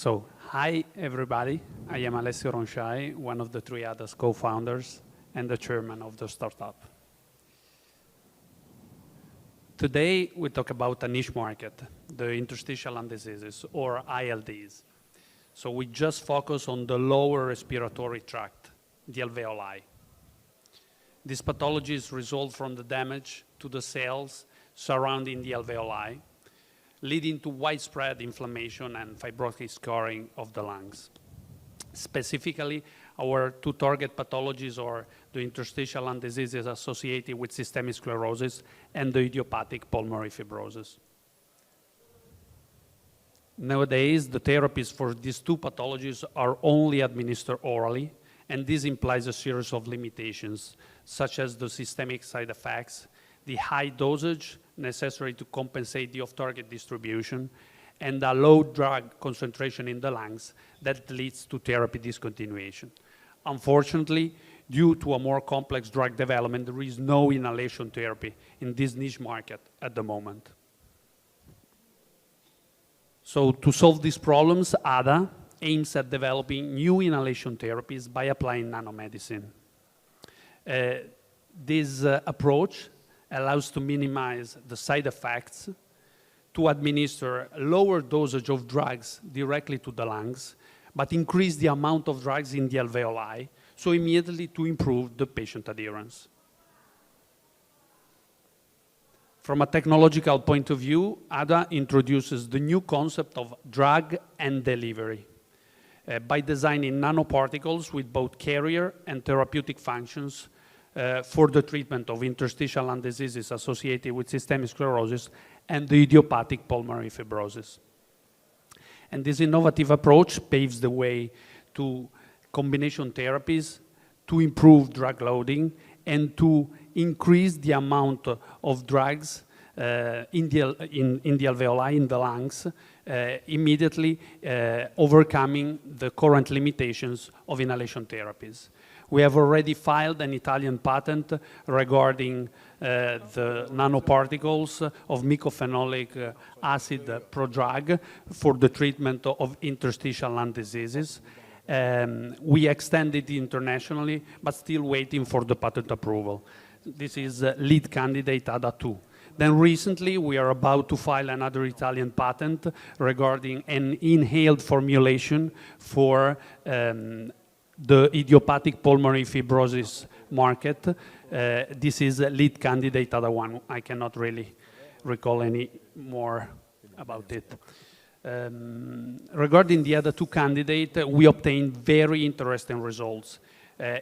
So, hi everybody. I am Alessio Ronchai, one of the 3Ada's co-founders and the chairman of the startup. Today we talk about a niche market, the interstitial lung diseases, or ILDs. So we just focus on the lower respiratory tract, the alveoli. These pathologies result from the damage to the cells surrounding the alveoli, leading to widespread inflammation and fibrotic scarring of the lungs. Specifically, our two target pathologies are the interstitial lung diseases associated with systemic sclerosis and the idiopathic pulmonary fibrosis. Nowadays, the therapies for these two pathologies are only administered orally, and this implies a series of limitations, such as the systemic side effects, the high dosage necessary to compensate the off-target distribution, and a low drug concentration in the lungs that leads to therapy discontinuation. Unfortunately, due to a more complex drug development, there is no inhalation therapy in this niche market at the moment. So to solve these problems, A.D.A aims at developing new inhalation therapies by applying nanomedicine. This approach allows to minimize the side effects, to administer a lower dosage of drugs directly to the lungs, but increase the amount of drugs in the alveoli, so immediately to improve the patient adherence. From a technological point of view, A.D.A introduces the new concept of drug and delivery by designing nanoparticles with both carrier and therapeutic functions for the treatment of interstitial lung diseases associated with systemic sclerosis and the idiopathic pulmonary fibrosis. And this innovative approach paves the way to combination therapies, to improve drug loading, and to increase the amount of drugs in the alveoli, in the lungs, immediately overcoming the current limitations of inhalation therapies. We have already filed an Italian patent regarding the nanoparticles of mycophenolic acid prodrug for the treatment of interstitial lung diseases. We extended internationally, but still waiting for the patent approval. This is lead candidate A.D.A. Then recently, we are about to file another Italian patent regarding an inhaled formulation for the idiopathic pulmonary fibrosis market. This is lead candidate A.D.A. I cannot really recall any more about it. Regarding the other two candidates, we obtained very interesting results.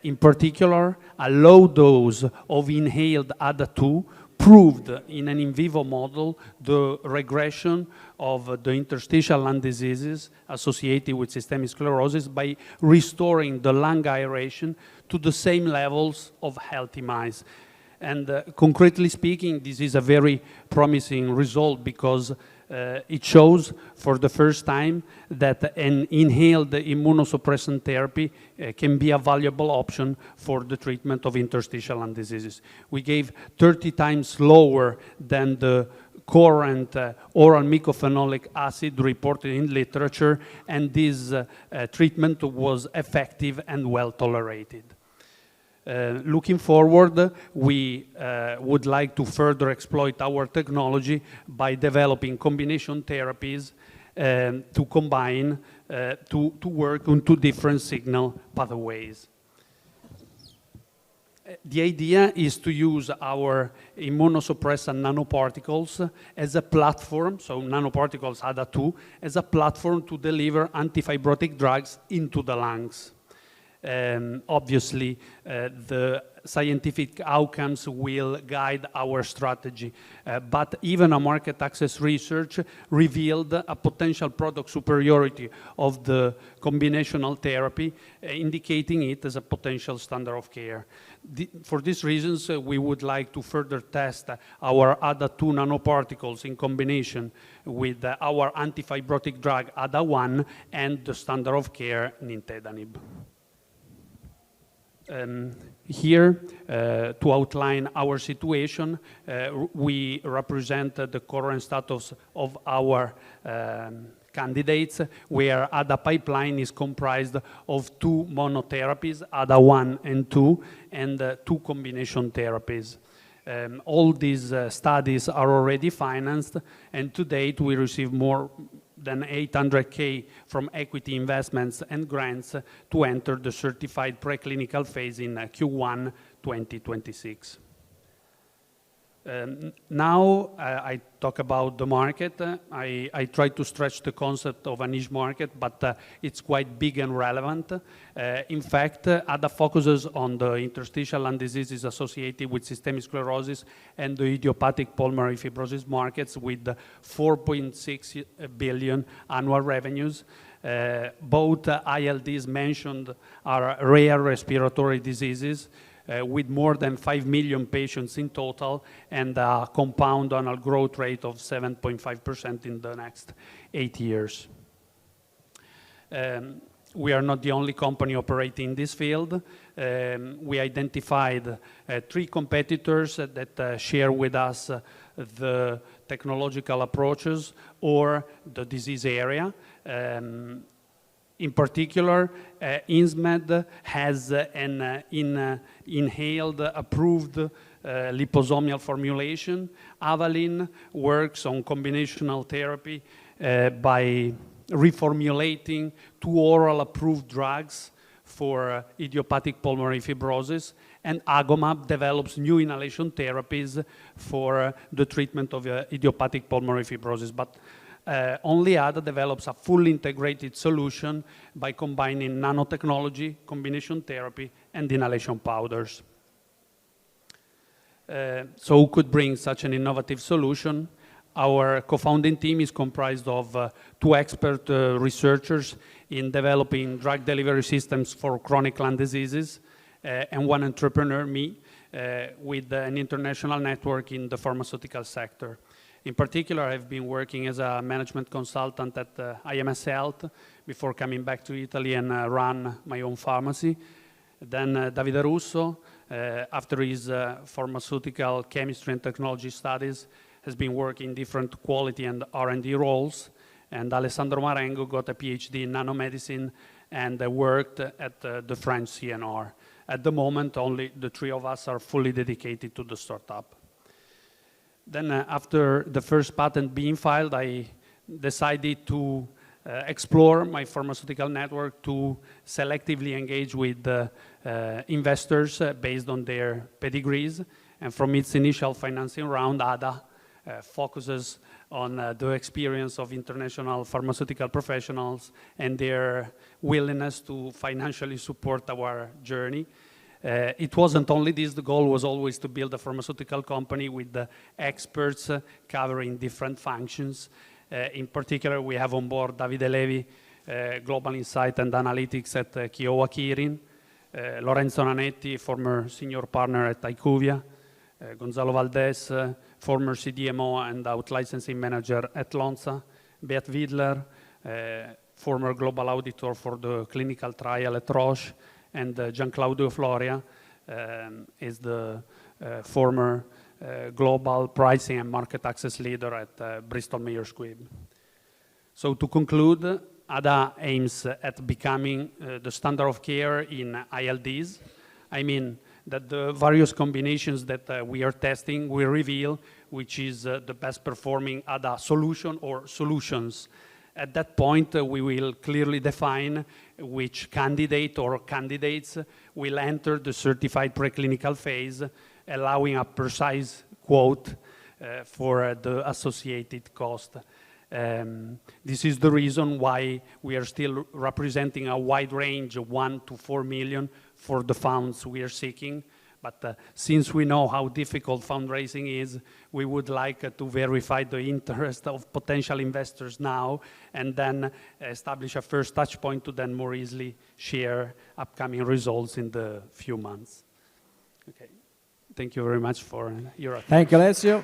In particular, a low dose of inhaled A.D.A. proved in an in vivo model the regression of the interstitial lung diseases associated with systemic sclerosis by restoring the lung aeration to the same levels of healthy mice. And concretely speaking, this is a very promising result because it shows for the first time that an inhaled immunosuppressant therapy can be a valuable option for the treatment of interstitial lung diseases. We gave 30 times lower than the current oral mycophenolic acid reported in literature, and this treatment was effective and well tolerated. Looking forward, we would like to further exploit our technology by developing combination therapies to combine, to work on two different signal pathways. The idea is to use our immunosuppressant nanoparticles as a platform, so nanoparticles A.D.A. as a platform to deliver antifibrotic drugs into the lungs. Obviously, the scientific outcomes will guide our strategy, but even a market access research revealed a potential product superiority of the combinational therapy, indicating it as a potential standard of care. For these reasons, we would like to further test our A.D.A. nanoparticles in combination with our antifibrotic drug A.D.A. and the standard of care nintedanib. Here, to outline our situation, we represent the current status of our candidates, where A.D.A pipeline is comprised of 2 monotherapies, A.D.A 1 and 2, and 2 combination therapies. All these studies are already financed, and to date we receive more than 800K from equity investments and grants to enter the certified preclinical phase in Q1 2026. Now I talk about the market. I try to stretch the concept of a niche market, but it's quite big and relevant. In fact, A.D.A focuses on the interstitial lung diseases associated with systemic sclerosis and the idiopathic pulmonary fibrosis markets with 4.6 billion annual revenues. Both ILDs mentioned are rare respiratory diseases with more than 5 million patients in total and a compound annual growth rate of 7.5% in the next 8 years. We are not the only company operating in this field. We identified 3 competitors that share with us the technological approaches or the disease area. In particular, Insmed has an inhaled approved liposomal formulation. Avalyn works on combinational therapy by reformulating 2 oral approved drugs for idiopathic pulmonary fibrosis, and Agomab develops new inhalation therapies for the treatment of idiopathic pulmonary fibrosis. But only A.D.A develops a fully integrated solution by combining nanotechnology, combination therapy, and inhalation powders. So who could bring such an innovative solution? Our co-founding team is comprised of 2 expert researchers in developing drug delivery systems for chronic lung diseases, and 1 entrepreneur, me, with an international network in the pharmaceutical sector. In particular, I've been working as a management consultant at IMS Health before coming back to Italy and run my own pharmacy. Then Davide Russo, after his pharmaceutical chemistry and technology studies, has been working in different quality and R&D roles. And Alessandro Marengo got a PhD in nanomedicine and worked at the French CNR. At the moment, only the 3 of us are fully dedicated to the startup. Then after the first patent being filed, I decided to explore my pharmaceutical network to selectively engage with investors based on their pedigrees. And from its initial financing round, A.D.A focuses on the experience of international pharmaceutical professionals and their willingness to financially support our journey. It wasn't only this, the goal was always to build a pharmaceutical company with the experts covering different functions. In particular, we have on board Davide Levi, Global Insight and Analytics at Kyowa Kirin, Lorenzo Nanetti, former senior partner at IQVIA, Gonzalo Valdez, former CDMO and out-licensing manager at Lonza, Beat Widler, former global auditor for the clinical trial at Roche, and Gianclaudio Floria is the former global pricing and market access leader at Bristol Myers Squibb. So to conclude, A.D.A aims at becoming the standard of care in ILDs. I mean that the various combinations that we are testing will reveal which is the best performing A.D.A solution or solutions. At that point, we will clearly define which candidate or candidates will enter the certified preclinical phase, allowing a precise quote for the associated cost. This is the reason why we are still representing a wide range of 1 to 4 million for the funds we are seeking. But since we know how difficult fundraising is, we would like to verify the interest of potential investors now and then establish a first touch point to then more easily share upcoming results in the few months. Okay. Thank you very much for your attention. Thank you, Alessio.